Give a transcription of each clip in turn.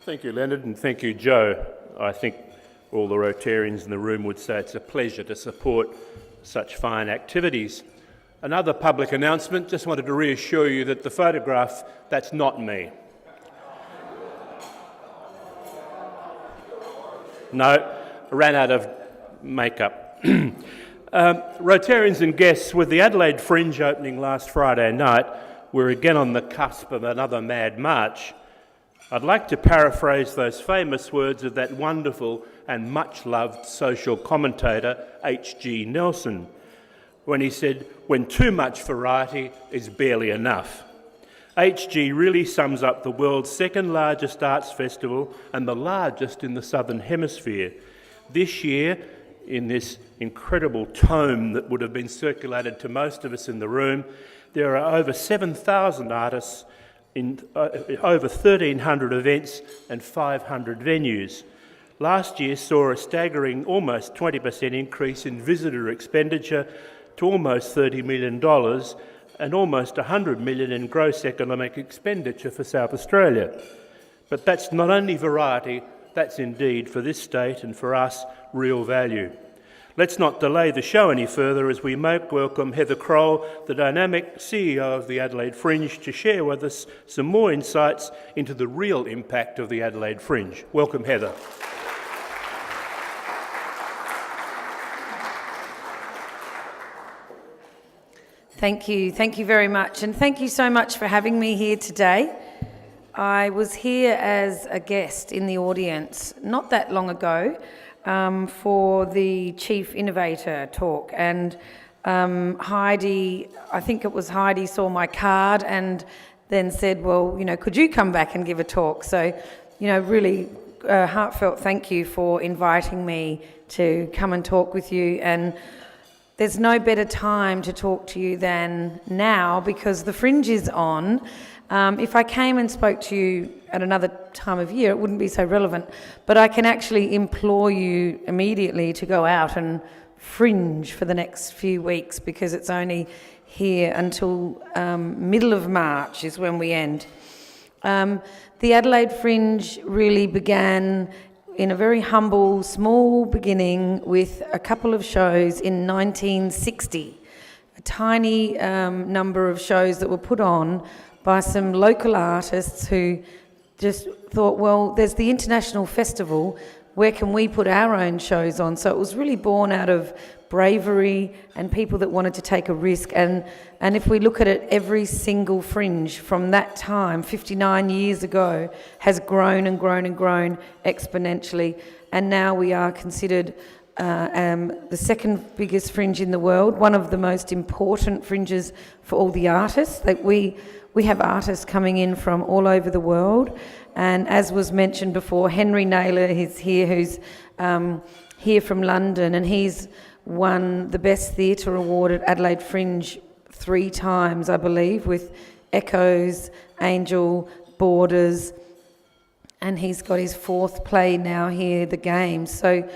Thank you, Leonard, and thank you, Joe. I think all the Rotarians in the room would say it's a pleasure to support such fine activities. Another public announcement, just wanted to reassure you that the photograph, that's not me. No, I ran out of makeup. Rotarians and guests, with the Adelaide Fringe opening last Friday night, we're again on the cusp of another mad march. I'd like to paraphrase those famous words of that wonderful and much-loved social commentator, H.G. Nelson, when he said, "When too much variety is barely enough." H.G. really sums up the world's second largest arts festival and the largest in the Southern Hemisphere. This year, in this incredible tome that would have been circulated to most of us in the room, there are over 7,000 artists in over 1,300 events and 500 venues. Last year saw a staggering almost 20% increase in visitor expenditure to almost $30 million and almost $100 million in gross economic expenditure for South Australia. But that's not only variety, that's indeed, for this state and for us, real value. Let's not delay the show any further as we welcome Heather Croall, the dynamic CEO of the Adelaide Fringe, to share with us some more insights into the real impact of the Adelaide Fringe. Welcome, Heather. Thank you very much, and thank you so much for having me here today. I was here as a guest in the audience not that long ago for the Chief Innovator talk, and Heidi, I think it was Heidi, saw my card and then said, well, could you come back and give a talk? So, really heartfelt thank you for inviting me to come and talk with you, and there's no better time to talk to you than now because the Fringe is on. If I came and spoke to you at another time of year, it wouldn't be so relevant, but I can actually implore you immediately to go out and fringe for the next few weeks because it's only here until middle of March is when we end. The Adelaide Fringe really began in a very humble, small beginning with a couple of shows in 1960, a tiny number of shows that were put on by some local artists who just thought, well, there's the International Festival, where can we put our own shows on? So it was really born out of bravery and people that wanted to take a risk. And if we look at it, every single Fringe from that time, 59 years ago, has grown and grown and grown exponentially. And now we are considered the second biggest Fringe in the world, one of the most important fringes for all the artists. That we have artists coming in from all over the world. And as was mentioned before, Henry Naylor is here, who's here from London, and he's won the Best Theatre Award at Adelaide Fringe 3 times, I believe, with Echoes, Angel, Borders, and he's got his 4th play now here, The Game. So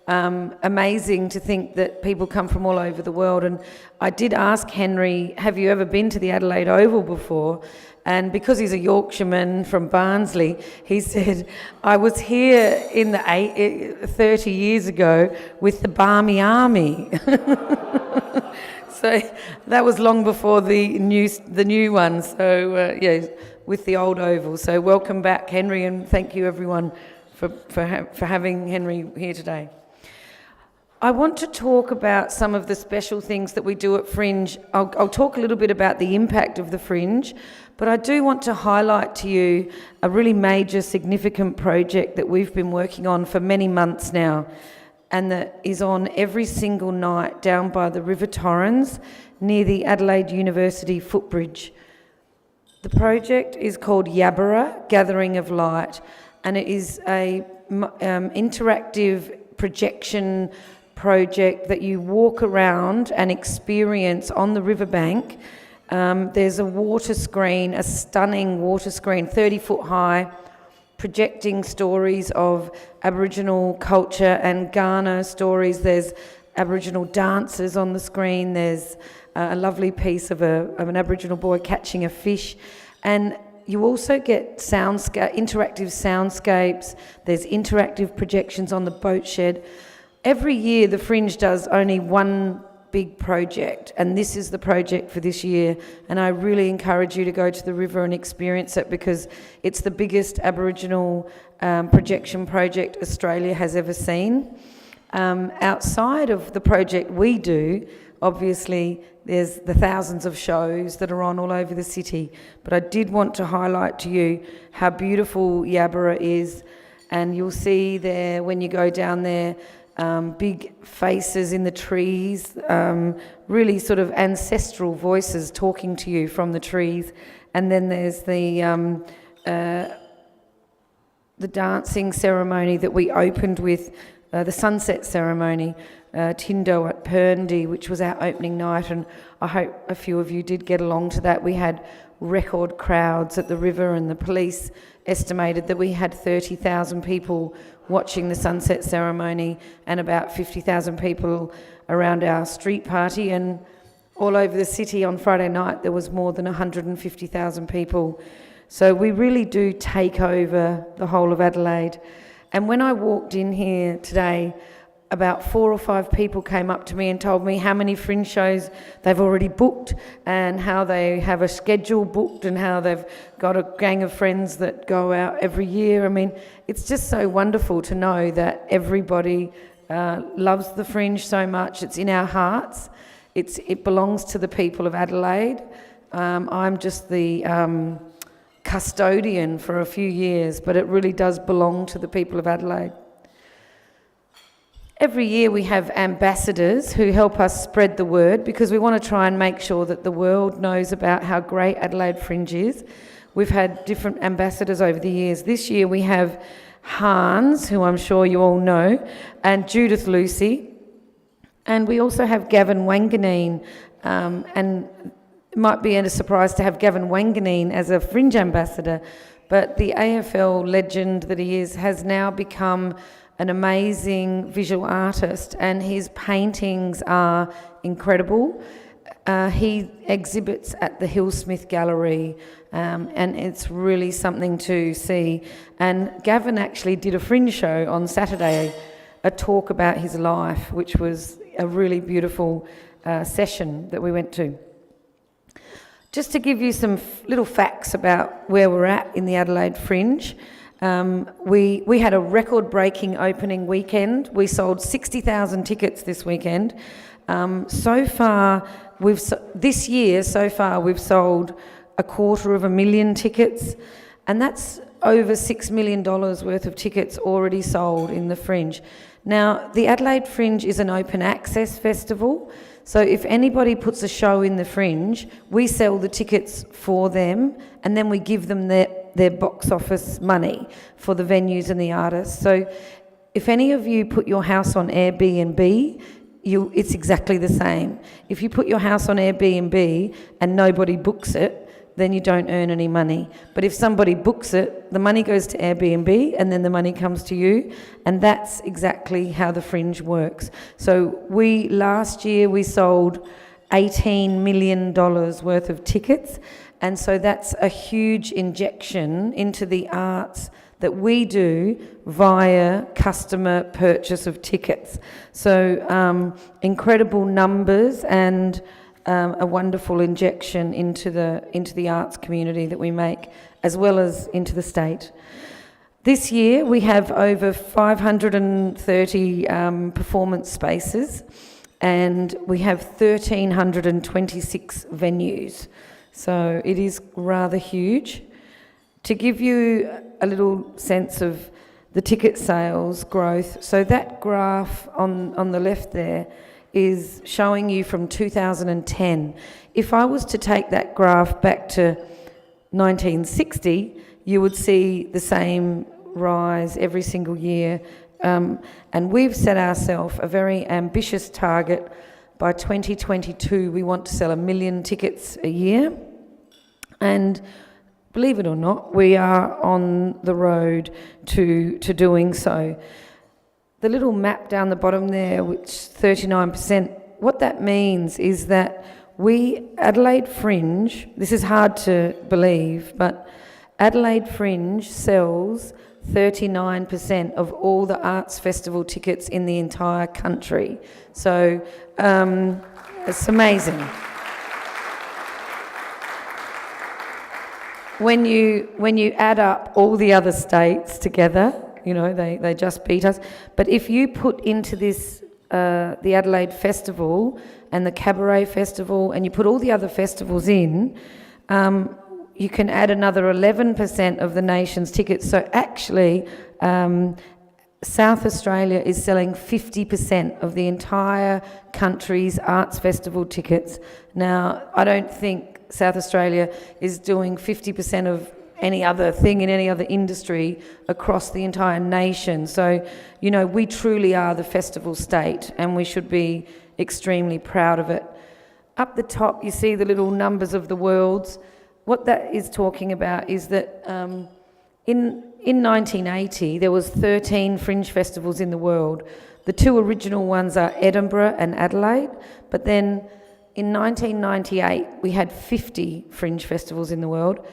amazing to think that people come from all over the world. And I did ask Henry, have you ever been to the Adelaide Oval before? And because he's a Yorkshireman from Barnsley, he said, I was here in the 30 years ago with the Barmy Army. So that was long before the new one. So with the old Oval. So welcome back, Henry, and thank you everyone for having Henry here today. I want to talk about some of the special things that we do at Fringe. I'll talk a little bit about the impact of the Fringe, but I do want to highlight to you a really major, significant project that we've been working on for many months now, and that is on every single night down by the River Torrens near the Adelaide University footbridge. The project is called Yabbera, Gathering of Light, and it is a interactive projection project that you walk around and experience on the riverbank. There's a water screen, a stunning water screen, 30 foot high, projecting stories of Aboriginal culture and Ghana stories. There's Aboriginal dancers on the screen. There's a lovely piece of an Aboriginal boy catching a fish. And you also get interactive soundscapes. There's interactive projections on the boat shed. Every year the Fringe does only one big project, and this is the project for this year, and I really encourage you to go to the river and experience it, because it's the biggest Aboriginal projection project Australia has ever seen. Outside of the project we do, obviously there's the thousands of shows that are on all over the city, but I did want to highlight to you how beautiful Yabbera is, and you'll see there when you go down there big faces in the trees, really sort of ancestral voices talking to you from the trees. And then there's the dancing ceremony that we opened with, the sunset ceremony, Tindo at Perndy, which was our opening night, and I hope a few of you did get along to that. We had record crowds at the river, and the police estimated that we had 30,000 people watching the sunset ceremony and about 50,000 people around our street party, and all over the city on Friday night there was more than 150,000 people. So we really do take over the whole of Adelaide. And when I walked in here today, about 4 or 5 people came up to me and told me how many Fringe shows they've already booked, and how they have a schedule booked, and how they've got a gang of friends that go out every year. I mean, it's just so wonderful to know that everybody loves the Fringe so much. It's in our hearts. It belongs to the people of Adelaide. I'm just the custodian for a few years, but it really does belong to the people of Adelaide. Every year we have ambassadors who help us spread the word, because we want to try and make sure that the world knows about how great Adelaide Fringe is. We've had different ambassadors over the years. This year we have Hans, who I'm sure you all know, and Judith Lucy. And we also have Gavin Wanganeen, and it might be a surprise to have Gavin Wanganeen as a Fringe ambassador, but the AFL legend that he is has now become an amazing visual artist, and his paintings are incredible. He exhibits at the Hillsmith Gallery, and it's really something to see. And Gavin actually did a Fringe show on Saturday, a talk about his life, which was a really beautiful session that we went to. Just to give you some little facts about where we're at in the Adelaide Fringe. We had a record-breaking opening weekend. We sold 60,000 tickets this weekend. So far, this year, we've sold 250,000 tickets, and that's over $6 million worth of tickets already sold in the Fringe. Now, the Adelaide Fringe is an open access festival, so if anybody puts a show in the Fringe, we sell the tickets for them, and then we give them their box office money for the venues and the artists. So if any of you put your house on Airbnb, it's exactly the same. If you put your house on Airbnb and nobody books it, then you don't earn any money. But if somebody books it, the money goes to Airbnb and then the money comes to you, and that's exactly how the Fringe works. So last year we sold $18 million worth of tickets, and so that's a huge injection into the arts that we do via customer purchase of tickets. So incredible numbers, and a wonderful injection into the arts community that we make, as well as into the state. This year we have over 530 performance spaces, and we have 1,326 venues. So it is rather huge. To give you a little sense of the ticket sales growth, so that graph on the left there is showing you from 2010. If I was to take that graph back to 1960, you would see the same rise every single year. And we've set ourselves a very ambitious target. By 2022, we want to sell 1 million tickets a year. And believe it or not, we are on the road to doing so. The little map down the bottom there, which 39%, what that means is that Adelaide Fringe, this is hard to believe, but Adelaide Fringe sells 39% of all the arts festival tickets in the entire country. So it's amazing. When you add up all the other states together, they just beat us. But if you put into this the Adelaide Festival and the Cabaret Festival, and you put all the other festivals in, you can add another 11% of the nation's tickets. So actually, South Australia is selling 50% of the entire country's arts festival tickets. Now, I don't think South Australia is doing 50% of any other thing in any other industry across the entire nation. So, we truly are the festival state, and we should be extremely proud of it. Up the top, you see the little numbers of the worlds. What that is talking about is that in 1980, there was 13 fringe festivals in the world. The two original ones are Edinburgh and Adelaide, but then in 1998, we had 50 fringe festivals in the world,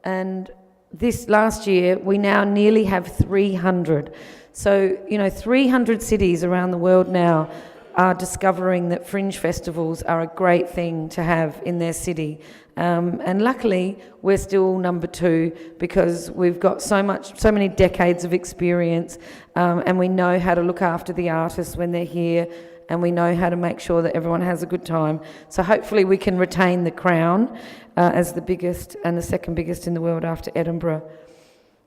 and this last year, we now nearly have 300. So, 300 cities around the world now are discovering that fringe festivals are a great thing to have in their city. And luckily, we're still number 2 because we've got so many decades of experience, and we know how to look after the artists when they're here, and we know how to make sure that everyone has a good time. So hopefully we can retain the crown as the biggest and the second biggest in the world after Edinburgh.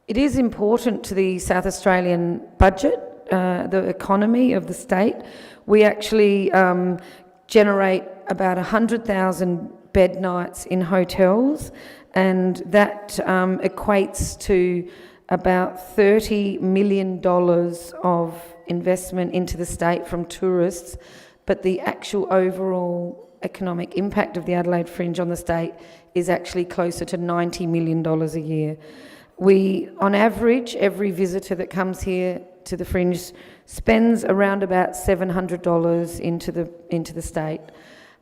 It is important to the South Australian budget, the economy of the state. We actually generate about 100,000 bed nights in hotels, and that equates to about $30 million of investment into the state from tourists, but the actual overall economic impact of the Adelaide Fringe on the state is actually closer to $90 million a year. We, on average, every visitor that comes here to the Fringe spends around about $700 into the state.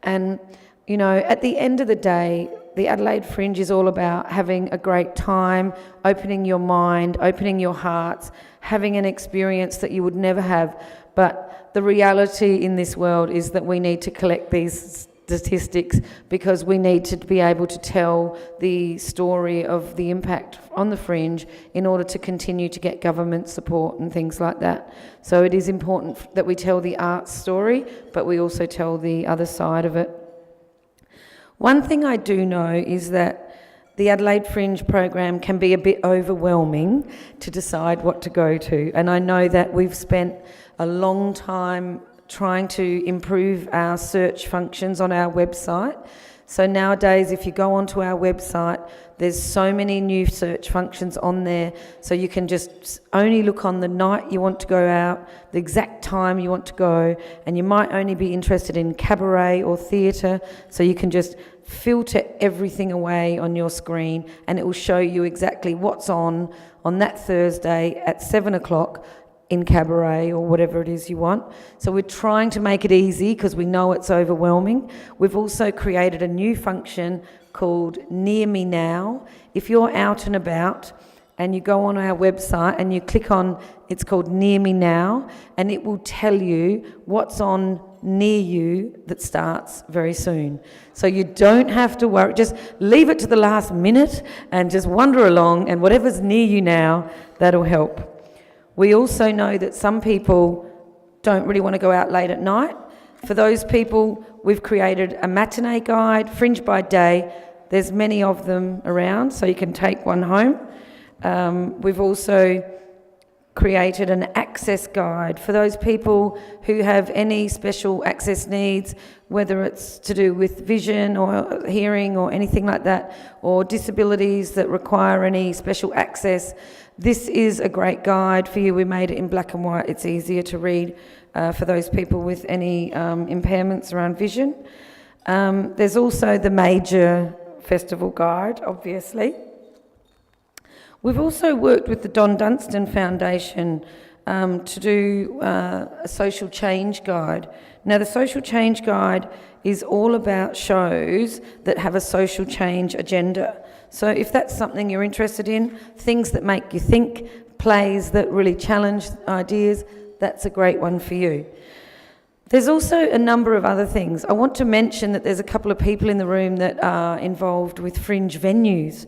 And, at the end of the day, the Adelaide Fringe is all about having a great time, opening your mind, opening your hearts, having an experience that you would never have. But the reality in this world is that we need to collect these statistics because we need to be able to tell the story of the impact on the Fringe in order to continue to get government support and things like that. So it is important that we tell the arts story, but we also tell the other side of it. One thing I do know is that the Adelaide Fringe program can be a bit overwhelming to decide what to go to, and I know that we've spent a long time trying to improve our search functions on our website. So nowadays, if you go onto our website, there's so many new search functions on there, so you can just only look on the night you want to go out, the exact time you want to go, and you might only be interested in cabaret or theatre, so you can just filter everything away on your screen, and it will show you exactly what's on that Thursday at 7 o'clock in cabaret or whatever it is you want. So we're trying to make it easy because we know it's overwhelming. We've also created a new function called Near Me Now. If you're out and about and you go on our website and you click on, it's called Near Me Now, and it will tell you what's on near you that starts very soon. So you don't have to worry, just leave it to the last minute and just wander along, and whatever's near you now, that'll help. We also know that some people don't really want to go out late at night. For those people, we've created a matinee guide, Fringe by Day. There's many of them around, so you can take one home. We've also created an access guide for those people who have any special access needs, whether it's to do with vision or hearing or anything like that, or disabilities that require any special access. This is a great guide for you. We made it in black and white. It's easier to read for those people with any impairments around vision. There's also the major festival guide, obviously. We've also worked with the Don Dunstan Foundation to do a social change guide. Now, the social change guide is all about shows that have a social change agenda. So if that's something you're interested in, things that make you think, plays that really challenge ideas, that's a great one for you. There's also a number of other things. I want to mention that there's a couple of people in the room that are involved with fringe venues.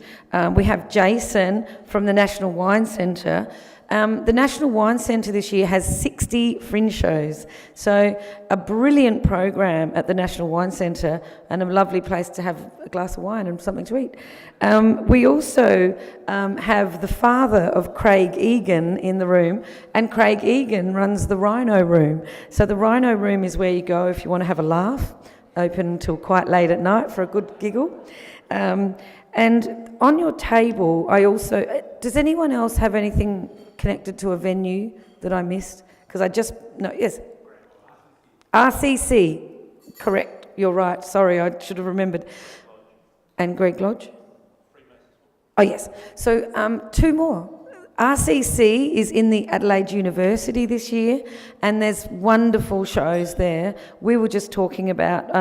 We have Jason from the National Wine Centre. The National Wine Centre this year has 60 fringe shows. So a brilliant program at the National Wine Centre and a lovely place to have a glass of wine and something to eat. We also have the father of Craig Egan in the room, and Craig Egan runs the Rhino Room. So the Rhino Room is where you go if you want to have a laugh, open until quite late at night for a good giggle. And on your table, does anyone else have anything connected to a venue that I missed? Yes. RCC, correct, you're right, sorry, I should have remembered. And Greg Lodge? Oh, yes. So 2 more. RCC is in the Adelaide University this year, and there's wonderful shows there. We were just talking about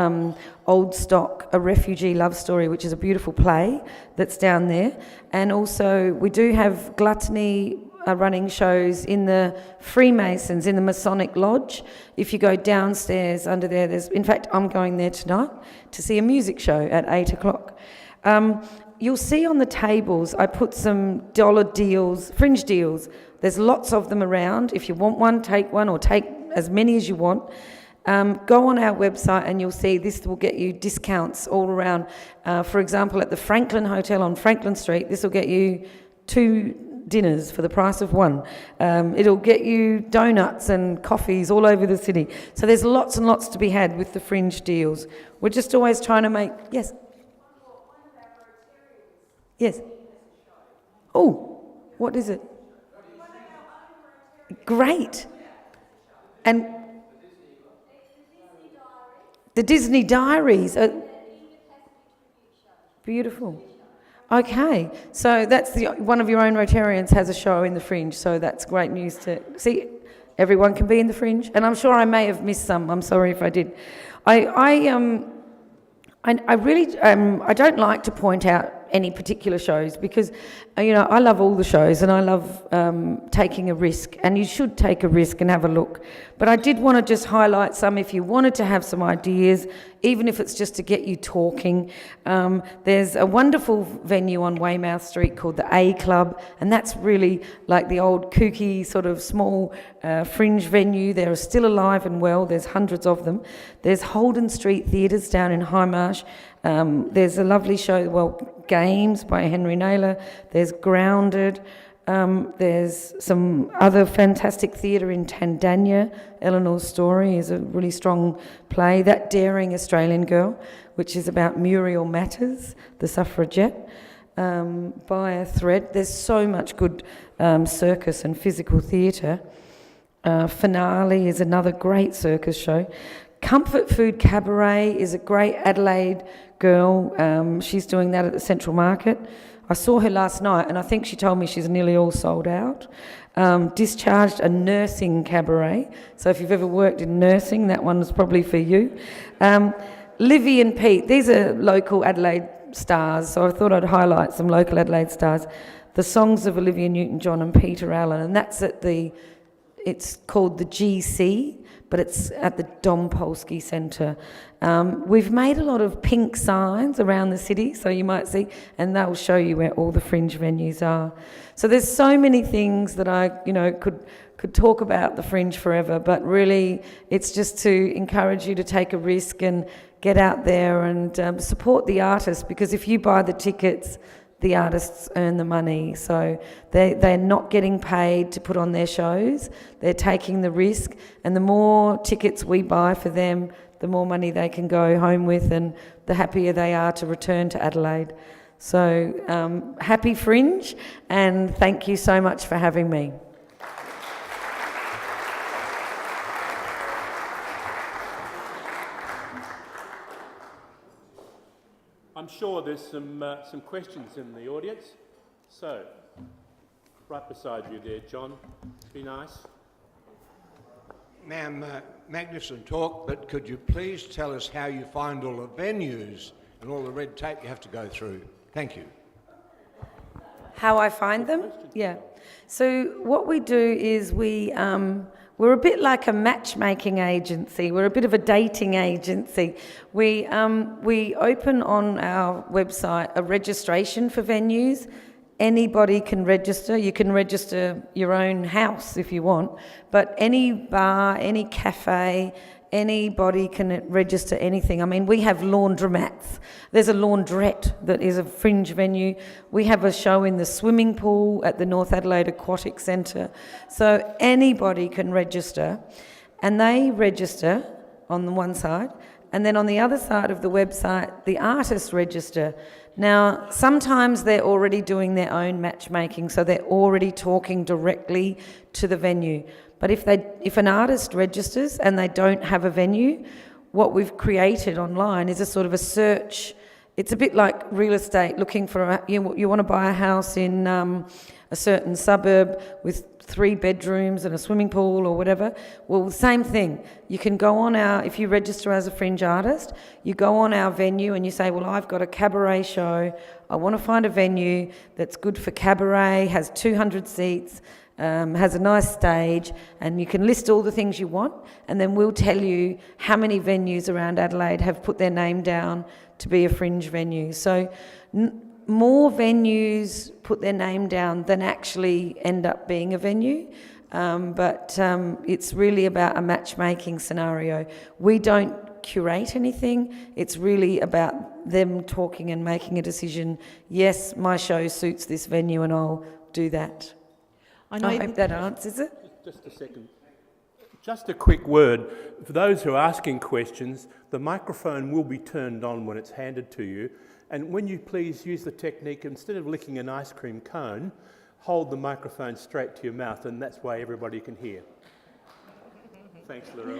Old Stock, A Refugee Love Story, which is a beautiful play that's down there. And also we do have Gluttony running shows in the Freemasons, in the Masonic Lodge. If you go downstairs under there, in fact, I'm going there tonight to see a music show at 8 o'clock. You'll see on the tables, I put some dollar deals, fringe deals. There's lots of them around. If you want one, or take as many as you want. Go on our website and you'll see this will get you discounts all around. For example, at the Franklin Hotel on Franklin Street, this will get you 2 dinners for the price of 1. It'll get you donuts and coffees all over the city. So there's lots and lots to be had with the fringe deals. We're just always trying to make... Yes? Yes. Oh, what is it? Great. And the Disney Diaries. Beautiful. Okay, so that's one of your own Rotarians has a show in the Fringe, so that's great news to see. Everyone can be in the Fringe, and I'm sure I may have missed some. I'm sorry if I did. I really I don't like to point out any particular shows because, I love all the shows and I love taking a risk, and you should take a risk and have a look. But I did want to just highlight some if you wanted to have some ideas, even if it's just to get you talking. There's a wonderful venue on Weymouth Street called the A Club, and that's really like the old kooky sort of small fringe venue. They're still alive and well. There's hundreds of them. There's Holden Street Theatres down in High Marsh. There's a lovely show, Games by Henry Naylor. There's Grounded. There's some other fantastic theatre in Tandanya. Eleanor's Story is a really strong play. That Daring Australian Girl, which is about Muriel Matters, the suffragette, by a thread. There's so much good circus and physical theatre. Finale is another great circus show. Comfort Food Cabaret is a great Adelaide girl. She's doing that at the Central Market. I saw her last night and I think she told me she's nearly all sold out. Discharged, a nursing cabaret. So if you've ever worked in nursing, that one's probably for you. Livy and Pete, these are local Adelaide stars, so I thought I'd highlight some local Adelaide stars. The Songs of Olivia Newton-John and Peter Allen, and that's it's called the GC, but it's at the Dom Polsky Centre. We've made a lot of pink signs around the city, so you might see, and they'll show you where all the fringe venues are. So there's so many things that I, could talk about the fringe forever, but really it's just to encourage you to take a risk and get out there and support the artists, because if you buy the tickets, the artists earn the money. So they're not getting paid to put on their shows. They're taking the risk, and the more tickets we buy for them, the more money they can go home with, and the happier they are to return to Adelaide. So happy Fringe, and thank you so much for having me. I'm sure there's some questions in the audience. So, right beside you there, John. Be nice. Ma'am, magnificent talk, but could you please tell us how you find all the venues and all the red tape you have to go through? Thank you. How I find them? Yeah. So what we do is we're a bit like a matchmaking agency. We're a bit of a dating agency. We open on our website a registration for venues. Anybody can register. You can register your own house if you want, but any bar, any cafe, anybody can register anything. I mean, we have laundromats. There's a laundrette that is a fringe venue. We have a show in the swimming pool at the North Adelaide Aquatic Centre. So anybody can register, and they register on the one side, and then on the other side of the website, the artists register. Now, sometimes they're already doing their own matchmaking, so they're already talking directly to the venue. But if an artist registers and they don't have a venue, what we've created online is a sort of a search. It's a bit like real estate, looking for you want to buy a house in a certain suburb with 3 bedrooms and a swimming pool or whatever. Well, same thing. You can go on if you register as a fringe artist, you go on our venue and you say, well, I've got a cabaret show. I want to find a venue that's good for cabaret, has 200 seats, has a nice stage, and you can list all the things you want, and then we'll tell you how many venues around Adelaide have put their name down to be a fringe venue. So more venues put their name down than actually end up being a venue, but it's really about a matchmaking scenario. We don't curate anything. It's really about them talking and making a decision. Yes, my show suits this venue and I'll do that. I hope that answers it. Just a second. Just a quick word. For those who are asking questions, the microphone will be turned on when it's handed to you. And when you please use the technique, instead of licking an ice cream cone, hold the microphone straight to your mouth, and that's why everybody can hear. Thanks, Laurel.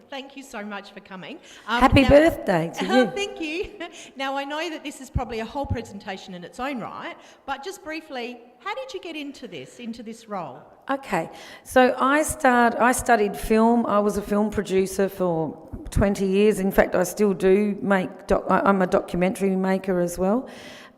Thank you so much for coming. Happy birthday to you. Thank you. Now, I know that this is probably a whole presentation in its own right, but just briefly, how did you get into this role? Okay, so I studied film. I was a film producer for 20 years. In fact, I still do I'm a documentary maker as well.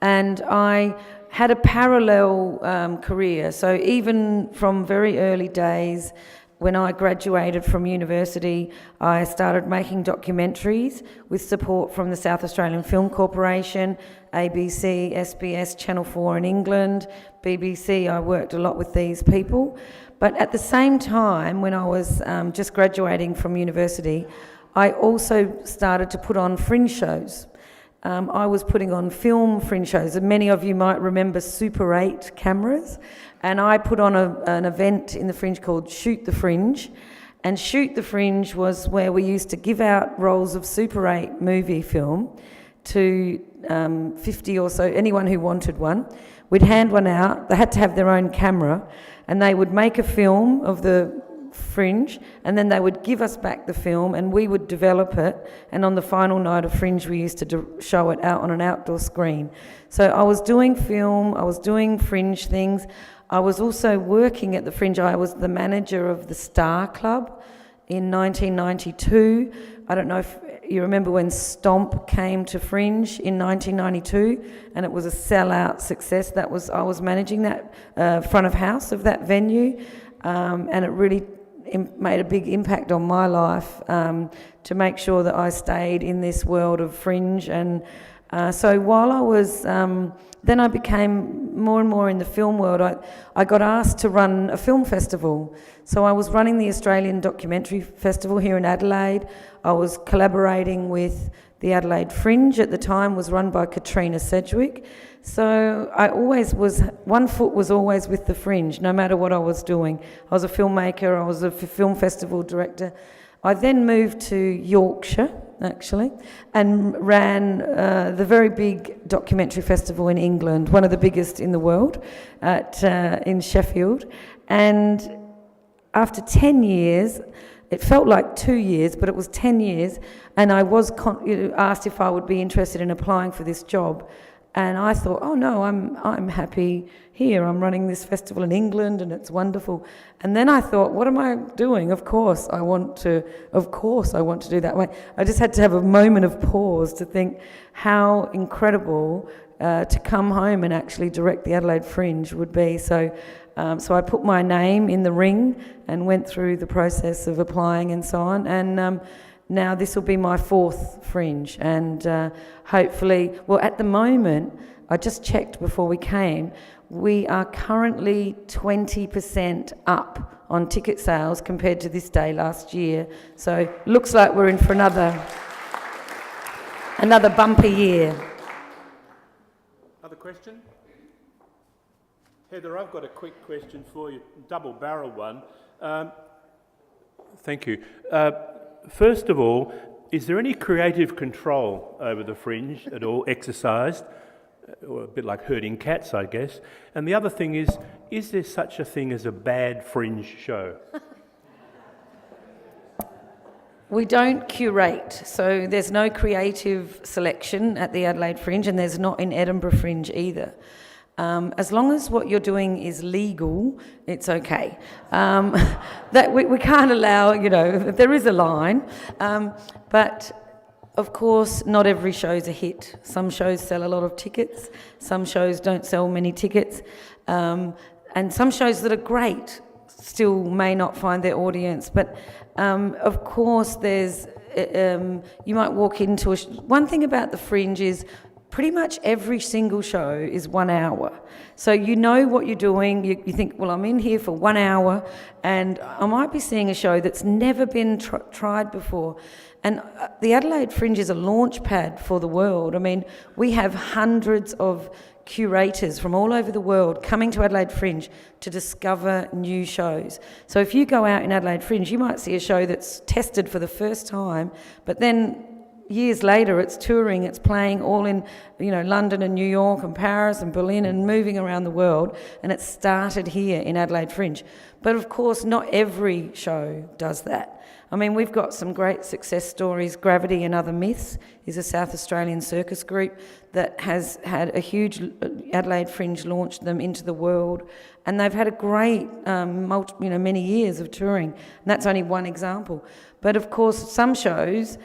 And I had a parallel career. So even from very early days, when I graduated from university, I started making documentaries with support from the South Australian Film Corporation, ABC, SBS, Channel 4 in England, BBC. I worked a lot with these people. But at the same time, when I was just graduating from university, I also started to put on fringe shows. I was putting on film fringe shows, and many of you might remember Super 8 cameras. And I put on an event in the Fringe called Shoot the Fringe. And Shoot the Fringe was where we used to give out rolls of Super 8 movie film to 50 or so, anyone who wanted one. We'd hand one out. They had to have their own camera, and they would make a film of the Fringe, and then they would give us back the film and we would develop it, and on the final night of Fringe we used to show it out on an outdoor screen. So I was doing film, I was doing Fringe things. I was also working at the Fringe. I was the manager of the Star Club in 1992. I don't know if you remember when Stomp came to Fringe in 1992, and it was a sellout success. I was managing that front of house of that venue, and it really made a big impact on my life to make sure that I stayed in this world of Fringe. And so while I was, then I became more and more in the film world. I got asked to run a film festival. So I was running the Australian Documentary Festival here in Adelaide. I was collaborating with the Adelaide Fringe. At the time was run by Katrina Sedgwick. So I always was, one foot was always with the Fringe, no matter what I was doing. I was a filmmaker, I was a film festival director. I then moved to Yorkshire, actually, and ran the very big documentary festival in England, one of the biggest in the world, in Sheffield. And after 10 years, it felt like 2 years, but it was 10 years, and I was asked if I would be interested in applying for this job. And I thought, oh no, I'm happy here. I'm running this festival in England and it's wonderful. And then I thought, what am I doing? Of course I want to do that. I just had to have a moment of pause to think how incredible to come home and actually direct the Adelaide Fringe would be. So I put my name in the ring and went through the process of applying and so on. And now this will be my 4th Fringe, and hopefully, well, at the moment, I just checked before we came, we are currently 20% up on ticket sales compared to this day last year. So looks like we're in for another bumper year. Other question? Heather, I've got a quick question for you, double-barrel one. Thank you. First of all, is there any creative control over the Fringe at all exercised? Or a bit like herding cats, I guess. And the other thing is there such a thing as a bad Fringe show? We don't curate, so there's no creative selection at the Adelaide Fringe, and there's not in Edinburgh Fringe either. As long as what you're doing is legal, it's okay. That we can't allow, there is a line. But of course, not every show's a hit. Some shows sell a lot of tickets, some shows don't sell many tickets, and some shows that are great still may not find their audience. But of course, there's you might walk into one thing about the Fringe is pretty much every single show is 1 hour. So you know what you're doing. You think, well, I'm in here for 1 hour and I might be seeing a show that's never been tried before. And the Adelaide Fringe is a launch pad for the world. I mean, we have hundreds of curators from all over the world coming to Adelaide Fringe to discover new shows. So if you go out in Adelaide Fringe, you might see a show that's tested for the first time, but then years later it's touring, it's playing all in London and New York and Paris and Berlin and moving around the world, and it started here in Adelaide Fringe. But of course not every show does that. I mean, we've got some great success stories. Gravity and Other Myths is a South Australian circus group that has had a huge Adelaide Fringe launch them into the world, and they've had a great many years of touring, and that's only one example. But of course some shows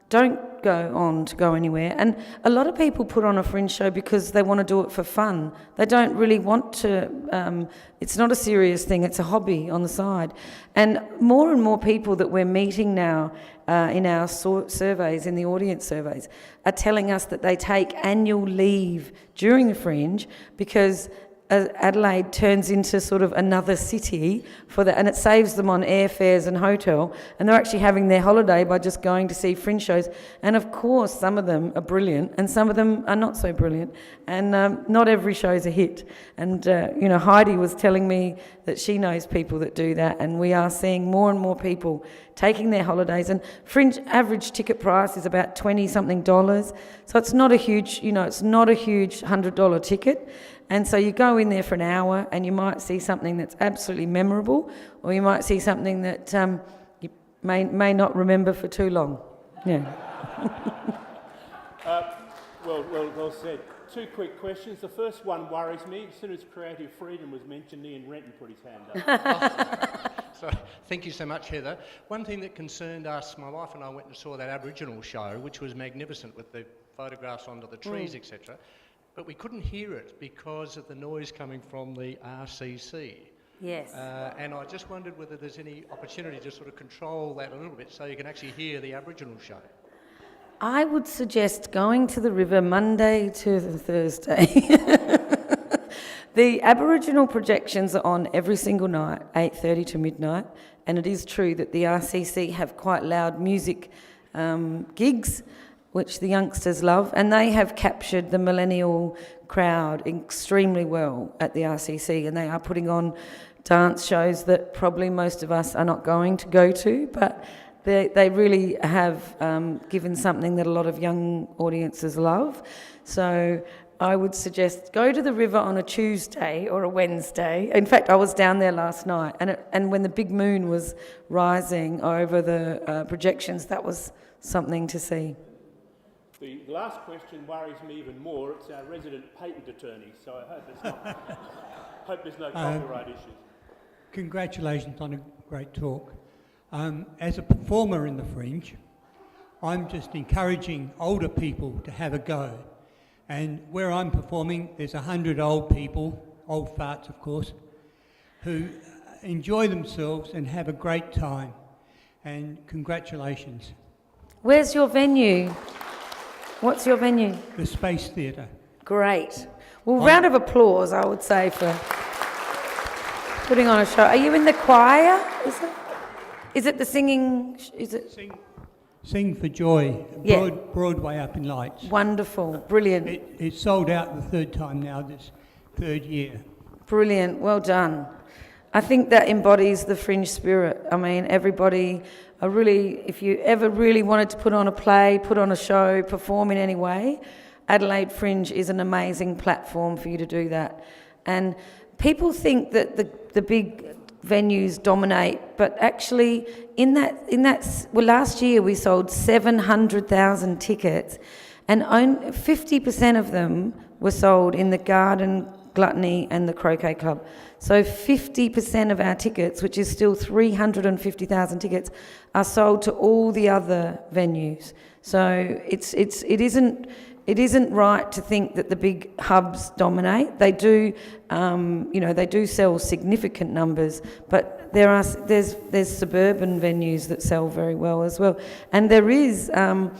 don't go on to go anywhere. And a lot of people put on a Fringe show because they want to do it for fun. They don't really want to, it's not a serious thing, it's a hobby on the side. And more people that we're meeting now in our surveys, in the audience surveys, are telling us that they take annual leave during the Fringe because Adelaide turns into sort of another city for that, and it saves them on airfares and hotel, and they're actually having their holiday by just going to see Fringe shows. And of course some of them are brilliant and some of them are not so brilliant, and not every show's a hit. And Heidi was telling me that she knows people that do that, and we are seeing more and more people taking their holidays. And Fringe average ticket price is about $20-something, so it's not a huge $100 ticket. And so you go in there for an hour and you might see something that's absolutely memorable, or you might see something that you may not remember for too long. Yeah. Well said. Two quick questions. The first one worries me. As soon as creative freedom was mentioned, Ian Renton put his hand up. So, thank you so much, Heather. One thing that concerned us, my wife and I went and saw that Aboriginal show, which was magnificent with the photographs onto the trees, etc. But we couldn't hear it because of the noise coming from the RCC. Yes. And I just wondered whether there's any opportunity to sort of control that a little bit so you can actually hear the Aboriginal show. I would suggest going to the river Monday to Thursday. The Aboriginal projections are on every single night, 8:30 to midnight, and it is true that the RCC have quite loud music gigs, which the youngsters love, and they have captured the millennial crowd extremely well at the RCC, and they are putting on dance shows that probably most of us are not going to go to, but they really have given something that a lot of young audiences love. So I would suggest go to the river on a Tuesday or a Wednesday. In fact, I was down there last night, and when the big moon was rising over the projections, that was something to see. The last question worries me even more. It's our resident patent attorney, so I hope it's not. Hope there's no copyright issues. Congratulations on a great talk. As a performer in the Fringe, I'm just encouraging older people to have a go. And where I'm performing, there's 100 old people, old farts of course, who enjoy themselves and have a great time. And congratulations. Where's your venue? What's your venue? The Space Theatre. Great. Well, round of applause, I would say, for putting on a show. Are you in the choir? Is it the singing? Is it? Sing for Joy, Yeah. Broadway Up in Lights. Wonderful, brilliant. It's sold out the third time now, this third year. Brilliant, well done. I think that embodies the Fringe spirit. I mean, everybody, if you ever really wanted to put on a play, put on a show, perform in any way, Adelaide Fringe is an amazing platform for you to do that. And people think that the big venues dominate, but actually last year we sold 700,000 tickets, and 50% of them were sold in the Garden, Gluttony and the Croquet Club. So 50% of our tickets, which is still 350,000 tickets, are sold to all the other venues. So it isn't right to think that the big hubs dominate. They do, they do sell significant numbers, but there's suburban venues that sell very well as well. And there is on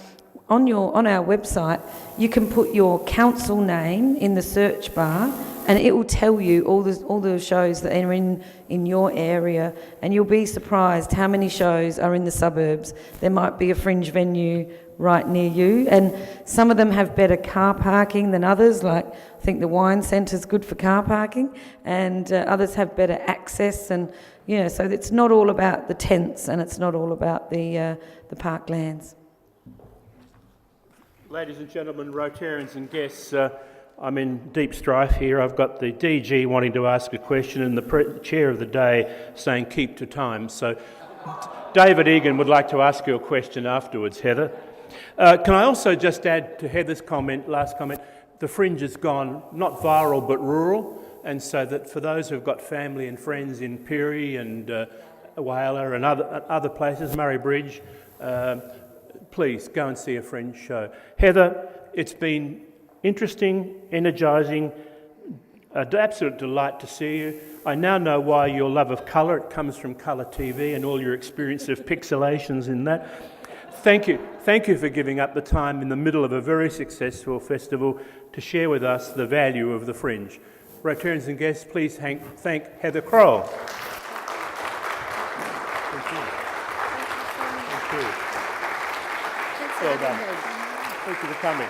our website, you can put your council name in the search bar, and it will tell you all the shows that are in your area, and you'll be surprised how many shows are in the suburbs. There might be a Fringe venue right near you, and some of them have better car parking than others, like I think the wine centre's good for car parking, and others have better access, and so it's not all about the tents, and it's not all about the parklands. Ladies and gentlemen, Rotarians and guests, I'm in deep strife here. I've got the DG wanting to ask a question and the chair of the day saying keep to time. So David Egan would like to ask you a question afterwards, Heather. Can I also just add to Heather's last comment, the Fringe has gone not viral but rural, and so that for those who've got family and friends in Peary and Whaler and other places, Murray Bridge, please go and see a Fringe show. Heather, it's been interesting, energising, an absolute delight to see you. I now know why your love of colour, it comes from colour TV and all your experience of pixelations in that. Thank you for giving up the time in the middle of a very successful festival to share with us the value of the Fringe. Rotarians and guests, please thank Heather Croall. Thank you. Thank you. Well done. Thank you for coming.